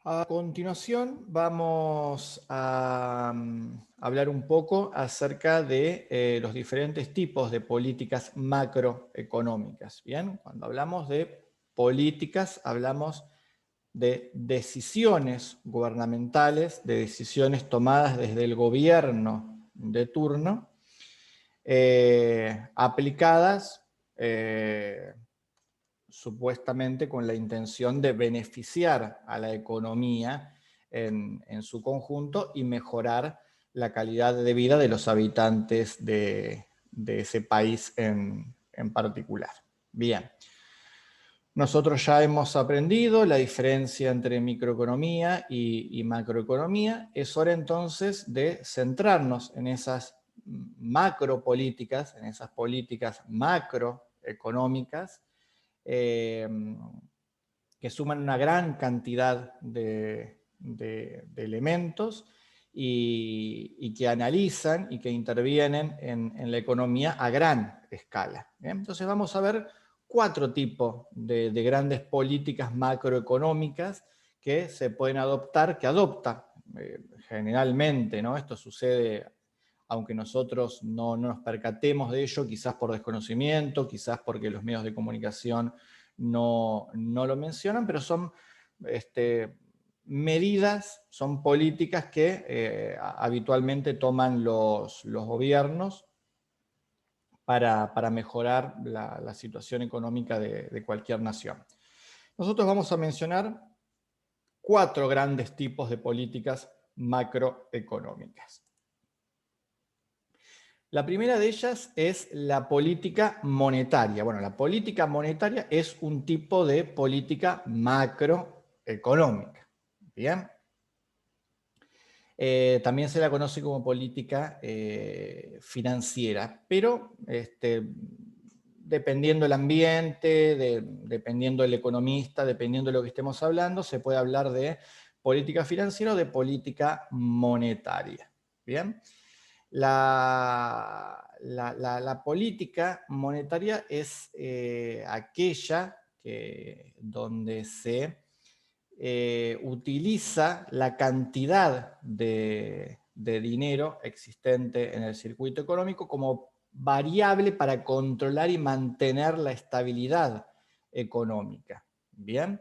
A continuación vamos a hablar un poco acerca de los diferentes tipos de políticas macroeconómicas. Bien, cuando hablamos de políticas, hablamos de decisiones gubernamentales, de decisiones tomadas desde el gobierno de turno, aplicadas supuestamente con la intención de beneficiar a la economía en su conjunto y mejorar la calidad de vida de los habitantes de ese país en particular. Bien, nosotros ya hemos aprendido la diferencia entre microeconomía y macroeconomía. Es hora entonces de centrarnos en esas macropolíticas, en esas políticas macroeconómicas, eh, que suman una gran cantidad de elementos y que analizan y que intervienen en la economía a gran escala. ¿Bien? Entonces vamos a ver 4 tipos de grandes políticas macroeconómicas que se pueden adoptar, que adopta generalmente, ¿no? Esto sucede aunque nosotros no nos percatemos de ello, quizás por desconocimiento, quizás porque los medios de comunicación no lo mencionan, pero son medidas, son políticas que habitualmente toman los gobiernos para mejorar la situación económica de cualquier nación. Nosotros vamos a mencionar 4 grandes tipos de políticas macroeconómicas. La primera de ellas es la política monetaria. Bueno, la política monetaria es un tipo de política macroeconómica. Bien. También se la conoce como política financiera, pero dependiendo del ambiente, dependiendo del economista, dependiendo de lo que estemos hablando, se puede hablar de política financiera o de política monetaria. Bien. La política monetaria es aquella donde se utiliza la cantidad de dinero existente en el circuito económico como variable para controlar y mantener la estabilidad económica. Bien.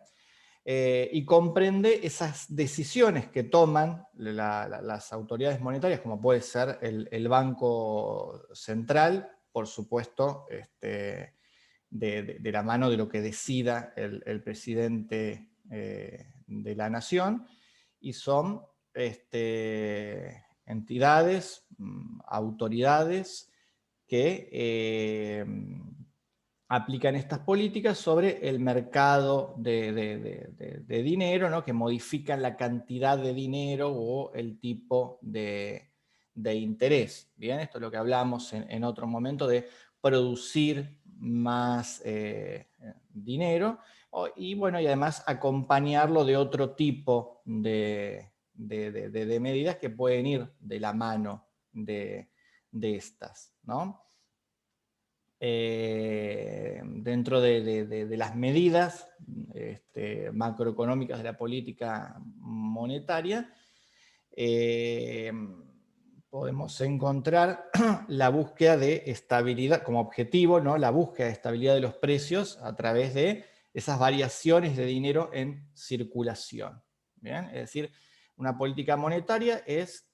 Y comprende esas decisiones que toman las autoridades monetarias, como puede ser el Banco Central, por supuesto, de la mano de lo que decida el presidente de la nación, y son entidades, autoridades que aplican estas políticas sobre el mercado de dinero, ¿no? Que modifican la cantidad de dinero o el tipo de interés. Bien, esto es lo que hablamos en otro momento de producir más dinero y, bueno, y además acompañarlo de otro tipo de medidas que pueden ir de la mano de estas, ¿no? Dentro de las medidas macroeconómicas de la política monetaria, eh, podemos encontrar la búsqueda de estabilidad como objetivo, ¿no? La búsqueda de estabilidad de los precios a través de esas variaciones de dinero en circulación. ¿Bien? Es decir, una política monetaria es,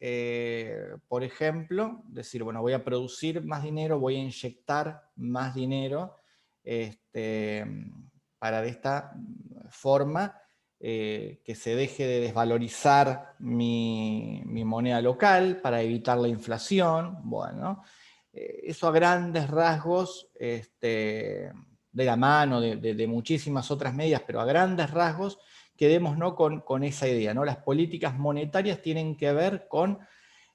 por ejemplo, decir, bueno, voy a producir más dinero, voy a inyectar más dinero para de esta forma que se deje de desvalorizar mi moneda local para evitar la inflación. Bueno, eso a grandes rasgos, de la mano de muchísimas otras medidas, pero a grandes rasgos, quedémonos con esa idea, ¿no? Las políticas monetarias tienen que ver con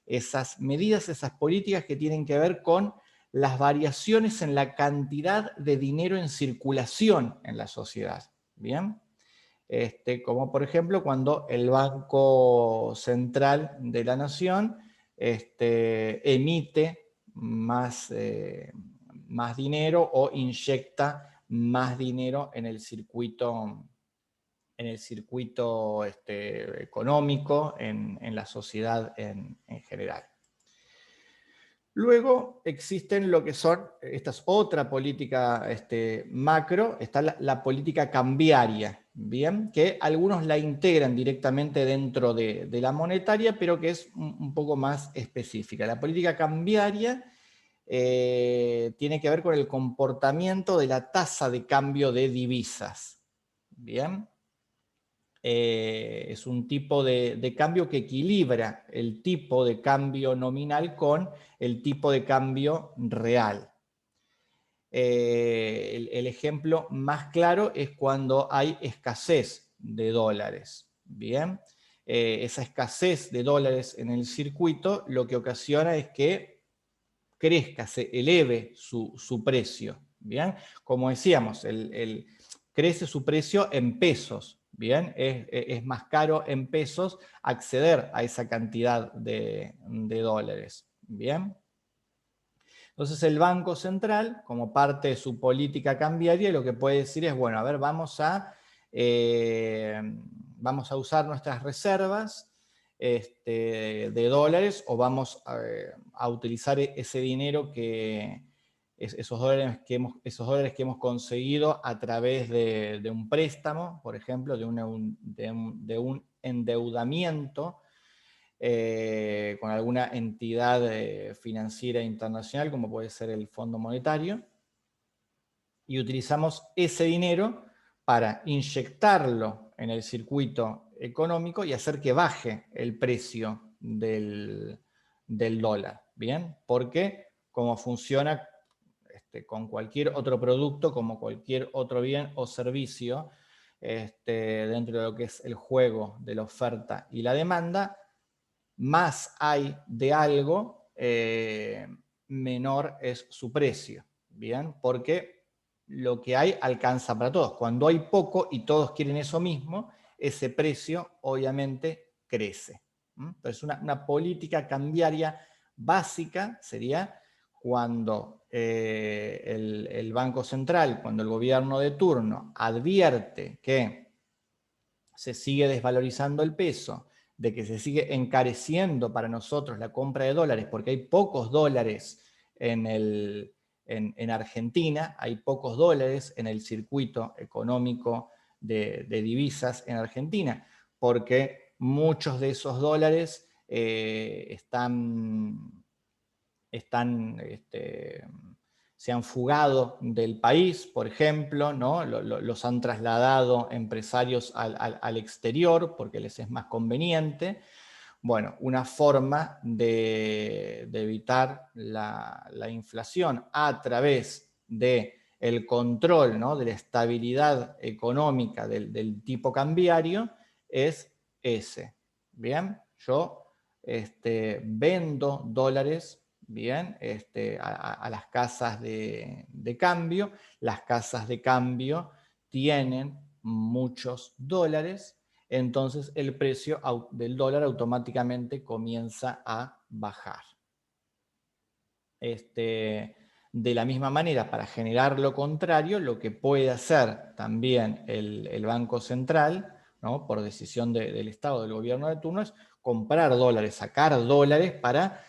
esas medidas, esas políticas que tienen que ver con las variaciones en la cantidad de dinero en circulación en la sociedad. ¿Bien? Como por ejemplo cuando el Banco Central de la Nación emite más dinero o inyecta más dinero en el circuito en el circuito económico, en la sociedad en general. Luego existen lo que son, esta es otra política macro, está la política cambiaria, ¿bien? Que algunos la integran directamente dentro de la monetaria, pero que es un poco más específica. La política cambiaria tiene que ver con el comportamiento de la tasa de cambio de divisas, ¿bien? Es un tipo de cambio que equilibra el tipo de cambio nominal con el tipo de cambio real. El ejemplo más claro es cuando hay escasez de dólares. Bien, esa escasez de dólares en el circuito lo que ocasiona es que crezca, se eleve su precio. Bien, como decíamos, crece su precio en pesos. Bien, es más caro en pesos acceder a esa cantidad de dólares. Bien. Entonces el Banco Central, como parte de su política cambiaria, lo que puede decir es, bueno, a ver, vamos a usar nuestras reservas de dólares o vamos a utilizar ese dinero esos dólares que hemos conseguido a través de un préstamo, por ejemplo, de un endeudamiento con alguna entidad financiera internacional, como puede ser el Fondo Monetario, y utilizamos ese dinero para inyectarlo en el circuito económico y hacer que baje el precio del dólar, ¿bien? Porque como funciona con cualquier otro producto, como cualquier otro bien o servicio, dentro de lo que es el juego de la oferta y la demanda, más hay de algo, menor es su precio, ¿bien? Porque lo que hay alcanza para todos. Cuando hay poco y todos quieren eso mismo, ese precio obviamente crece. Entonces una política cambiaria básica sería cuando el Banco Central, cuando el gobierno de turno advierte que se sigue desvalorizando el peso, de que se sigue encareciendo para nosotros la compra de dólares, porque hay pocos dólares en Argentina, hay pocos dólares en el circuito económico de divisas en Argentina, porque muchos de esos dólares se han fugado del país, por ejemplo, ¿no? Los han trasladado empresarios al exterior porque les es más conveniente. Bueno, una forma de evitar la inflación a través del control, ¿no? De la estabilidad económica del tipo cambiario es ese. Bien, yo vendo dólares, bien, a las casas de cambio. Las casas de cambio tienen muchos dólares, entonces el precio del dólar automáticamente comienza a bajar. De la misma manera, para generar lo contrario, lo que puede hacer también el Banco Central, ¿no? Por decisión del Estado, del gobierno de turno, es comprar dólares, sacar dólares para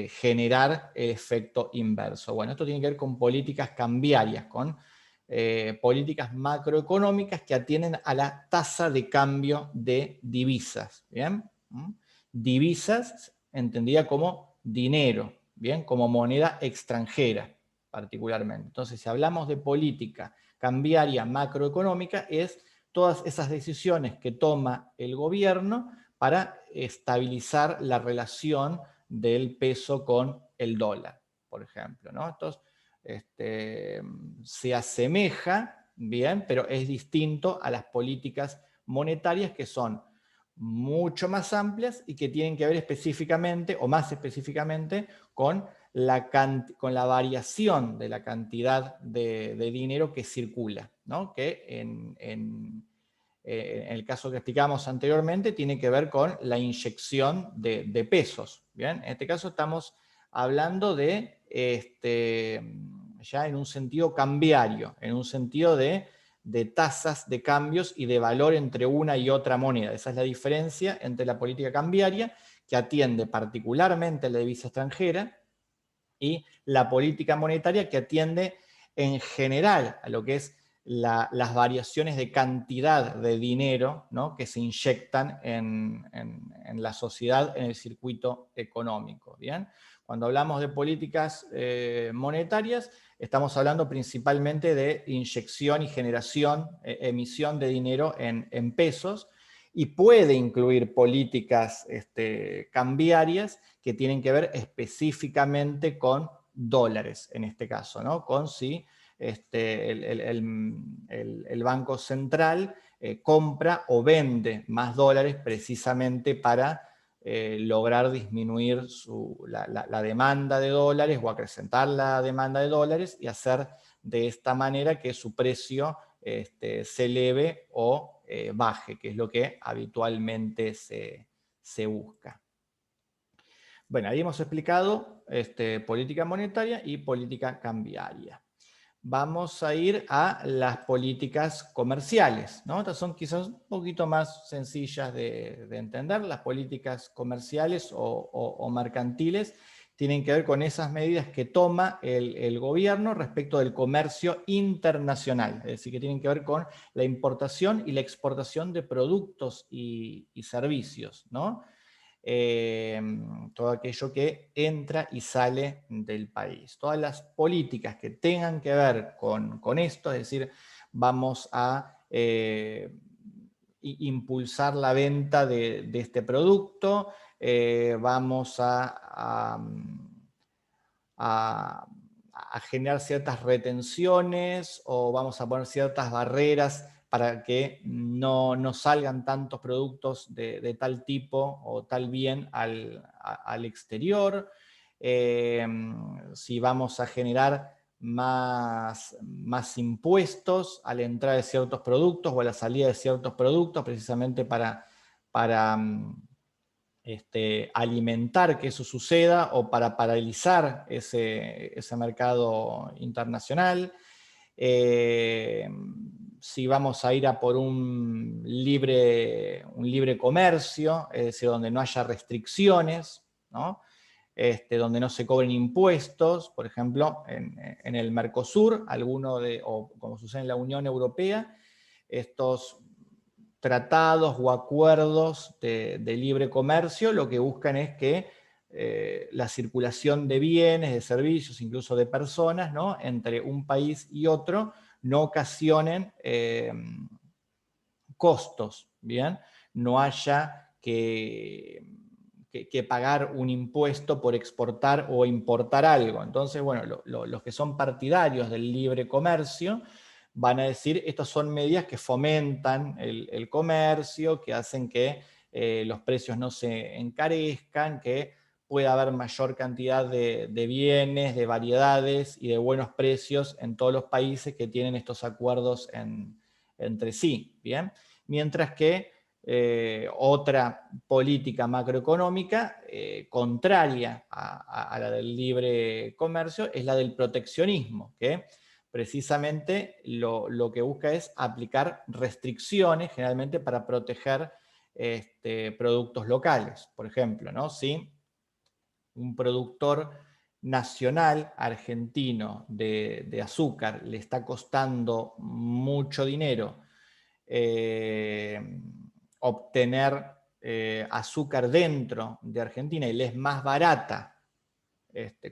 generar el efecto inverso. Bueno, esto tiene que ver con políticas cambiarias, con políticas macroeconómicas que atienden a la tasa de cambio de divisas. ¿Bien? Divisas entendida como dinero, ¿bien? Como moneda extranjera particularmente. Entonces, si hablamos de política cambiaria macroeconómica, es todas esas decisiones que toma el gobierno para estabilizar la relación del peso con el dólar, por ejemplo, ¿no? Entonces, se asemeja, bien, pero es distinto a las políticas monetarias que son mucho más amplias y que tienen que ver específicamente, o más específicamente, con la variación de la cantidad de dinero que circula, ¿no? Que en el caso que explicamos anteriormente tiene que ver con la inyección de pesos. ¿Bien? En este caso estamos hablando de ya en un sentido cambiario, en un sentido de de tasas de cambios y de valor entre una y otra moneda. Esa es la diferencia entre la política cambiaria, que atiende particularmente a la divisa extranjera, y la política monetaria, que atiende en general a lo que es las variaciones de cantidad de dinero, ¿no?, que se inyectan en la sociedad, en el circuito económico. ¿Bien? Cuando hablamos de políticas monetarias, estamos hablando principalmente de inyección y generación, emisión de dinero en pesos, y puede incluir políticas cambiarias que tienen que ver específicamente con dólares, en este caso, ¿no? Con si el Banco Central compra o vende más dólares precisamente para lograr disminuir la demanda de dólares o acrecentar la demanda de dólares y hacer de esta manera que su precio se eleve o baje, que es lo que habitualmente se busca. Bueno, ahí hemos explicado política monetaria y política cambiaria. Vamos a ir a las políticas comerciales, ¿no? Estas son quizás un poquito más sencillas de entender. Las políticas comerciales o mercantiles tienen que ver con esas medidas que toma el gobierno respecto del comercio internacional, es decir, que tienen que ver con la importación y la exportación de productos y servicios, ¿no? Todo aquello que entra y sale del país. Todas las políticas que tengan que ver con esto, es decir, vamos a impulsar la venta de este producto, vamos a generar ciertas retenciones o vamos a poner ciertas barreras para que no salgan tantos productos de tal tipo o tal bien al exterior. Si vamos a generar más impuestos a la entrada de ciertos productos o a la salida de ciertos productos, precisamente para alimentar que eso suceda o para paralizar ese mercado internacional. Si vamos a ir a por un libre comercio, es decir, donde no haya restricciones, ¿no? Donde no se cobren impuestos, por ejemplo, en el Mercosur, o como sucede en la Unión Europea, estos tratados o acuerdos de libre comercio lo que buscan es que la circulación de bienes, de servicios, incluso de personas, ¿no?, entre un país y otro, no ocasionen costos, ¿bien? No haya que pagar un impuesto por exportar o importar algo. Entonces, bueno, los que son partidarios del libre comercio van a decir, estas son medidas que fomentan el comercio, que hacen que los precios no se encarezcan, que pueda haber mayor cantidad de bienes, de variedades y de buenos precios en todos los países que tienen estos acuerdos entre sí, ¿bien? Mientras que otra política macroeconómica contraria a la del libre comercio es la del proteccionismo, que precisamente lo que busca es aplicar restricciones, generalmente para proteger productos locales. Por ejemplo, ¿no?, si un productor nacional argentino de azúcar le está costando mucho dinero obtener azúcar dentro de Argentina y le es más barata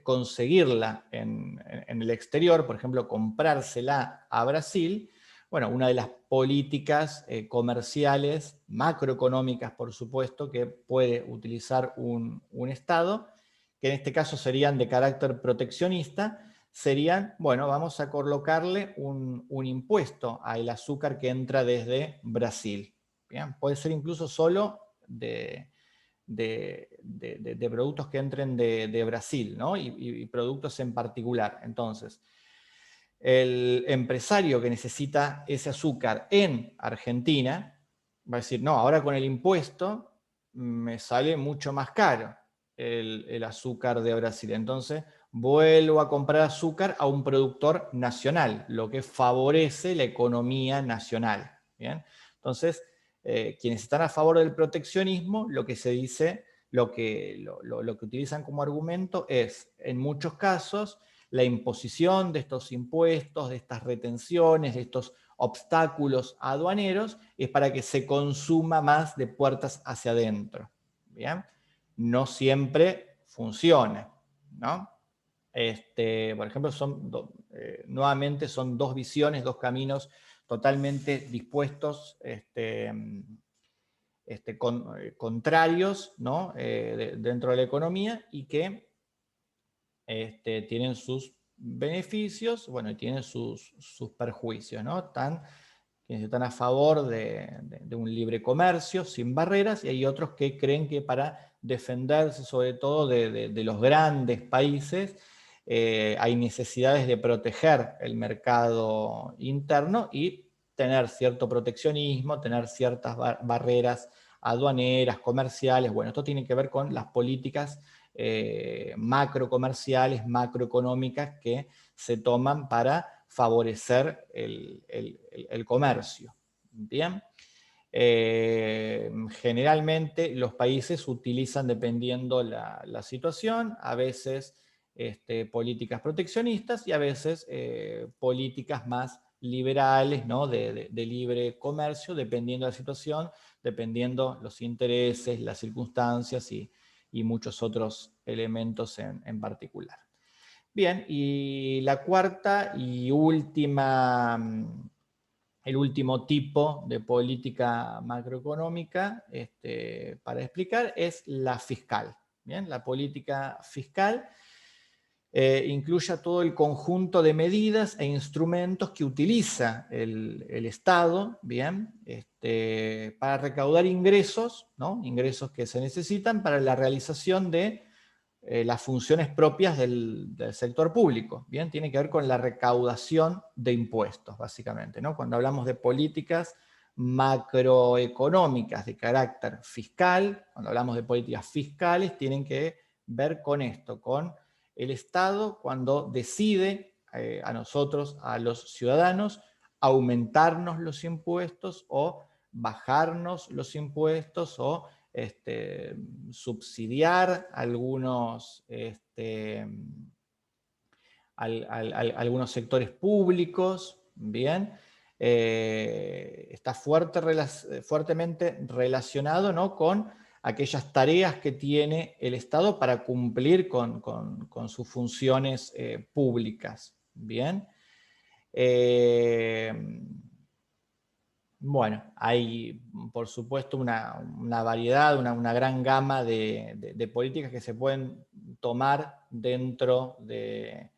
conseguirla en el exterior, por ejemplo, comprársela a Brasil, bueno, una de las políticas comerciales, macroeconómicas, por supuesto, que puede utilizar un Estado, que en este caso serían de carácter proteccionista, serían, bueno, vamos a colocarle un impuesto al azúcar que entra desde Brasil. ¿Bien? Puede ser incluso solo de productos que entren de Brasil, ¿no? y productos en particular. Entonces, el empresario que necesita ese azúcar en Argentina va a decir, no, ahora con el impuesto me sale mucho más caro el azúcar de Brasil. Entonces vuelvo a comprar azúcar a un productor nacional, lo que favorece la economía nacional. ¿Bien? Entonces, quienes están a favor del proteccionismo, lo que se dice, lo que utilizan como argumento es, en muchos casos, la imposición de estos impuestos, de estas retenciones, de estos obstáculos aduaneros, es para que se consuma más de puertas hacia adentro. ¿Bien? No siempre funciona, ¿no? Por ejemplo, nuevamente son dos visiones, dos caminos totalmente dispuestos, contrarios, ¿no? Dentro de la economía, y que tienen sus beneficios, bueno, y tienen sus perjuicios, ¿no? Quienes están a favor de un libre comercio sin barreras, y hay otros que creen que para defenderse sobre todo de los grandes países, hay necesidades de proteger el mercado interno y tener cierto proteccionismo, tener ciertas barreras aduaneras, comerciales. Bueno, esto tiene que ver con las políticas macrocomerciales, macroeconómicas que se toman para favorecer el comercio. Bien. Generalmente los países utilizan, dependiendo la situación, a veces políticas proteccionistas y a veces políticas más liberales, ¿no? de libre comercio, dependiendo de la situación, dependiendo los intereses, las circunstancias y muchos otros elementos en particular. Bien, y la cuarta y última, el último tipo de política macroeconómica para explicar es la fiscal. Bien, la política fiscal incluye todo el conjunto de medidas e instrumentos que utiliza el Estado, ¿bien? Para recaudar ingresos, ¿no? Ingresos que se necesitan para la realización de las funciones propias del sector público. Bien, tiene que ver con la recaudación de impuestos, básicamente, ¿no? Cuando hablamos de políticas macroeconómicas de carácter fiscal, cuando hablamos de políticas fiscales, tienen que ver con esto, con el Estado cuando decide a nosotros, a los ciudadanos, aumentarnos los impuestos o bajarnos los impuestos o subsidiar algunos, algunos sectores públicos, bien, está fuertemente relacionado, ¿no? con aquellas tareas que tiene el Estado para cumplir con sus funciones públicas, bien. Bueno, hay por supuesto una variedad, una gran gama de políticas que se pueden tomar dentro de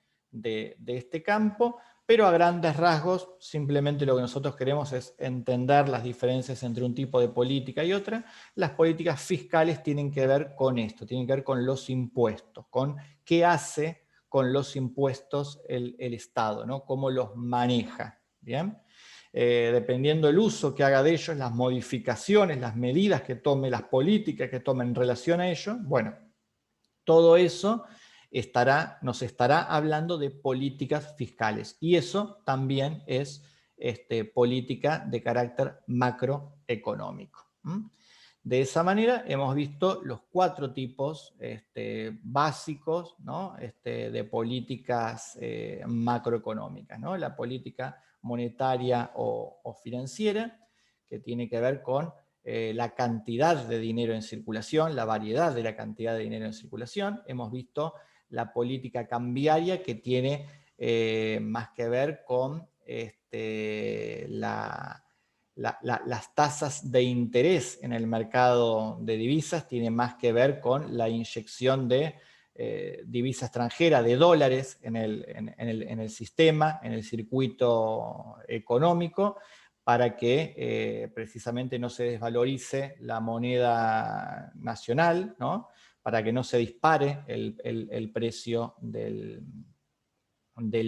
este campo, pero a grandes rasgos simplemente lo que nosotros queremos es entender las diferencias entre un tipo de política y otra. Las políticas fiscales tienen que ver con esto, tienen que ver con los impuestos, con qué hace con los impuestos el Estado, ¿no? Cómo los maneja, ¿bien? Dependiendo del uso que haga de ellos, las modificaciones, las medidas que tome, las políticas que tome en relación a ello, bueno, todo eso nos estará hablando de políticas fiscales. Y eso también es política de carácter macroeconómico. De esa manera hemos visto los 4 tipos básicos, ¿no? De políticas macroeconómicas, ¿no? La política monetaria o financiera, que tiene que ver con la cantidad de dinero en circulación, la variedad de la cantidad de dinero en circulación. Hemos visto la política cambiaria, que tiene más que ver con las tasas de interés en el mercado de divisas, tiene más que ver con la inyección de divisa extranjera, de dólares en el sistema, en el circuito económico, para que precisamente no se desvalorice la moneda nacional, ¿no? Para que no se dispare el precio del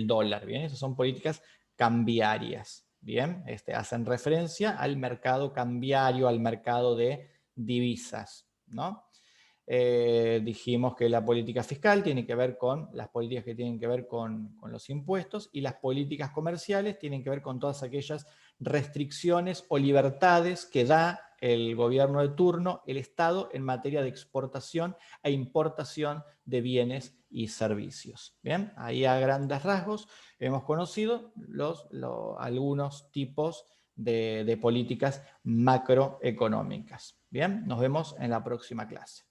dólar. ¿Bien? Esas son políticas cambiarias. Bien, hacen referencia al mercado cambiario, al mercado de divisas, ¿no? Dijimos que la política fiscal tiene que ver con las políticas que tienen que ver con los impuestos, y las políticas comerciales tienen que ver con todas aquellas restricciones o libertades que da el gobierno de turno, el Estado, en materia de exportación e importación de bienes y servicios. Bien, ahí a grandes rasgos hemos conocido algunos tipos de políticas macroeconómicas. Bien, nos vemos en la próxima clase.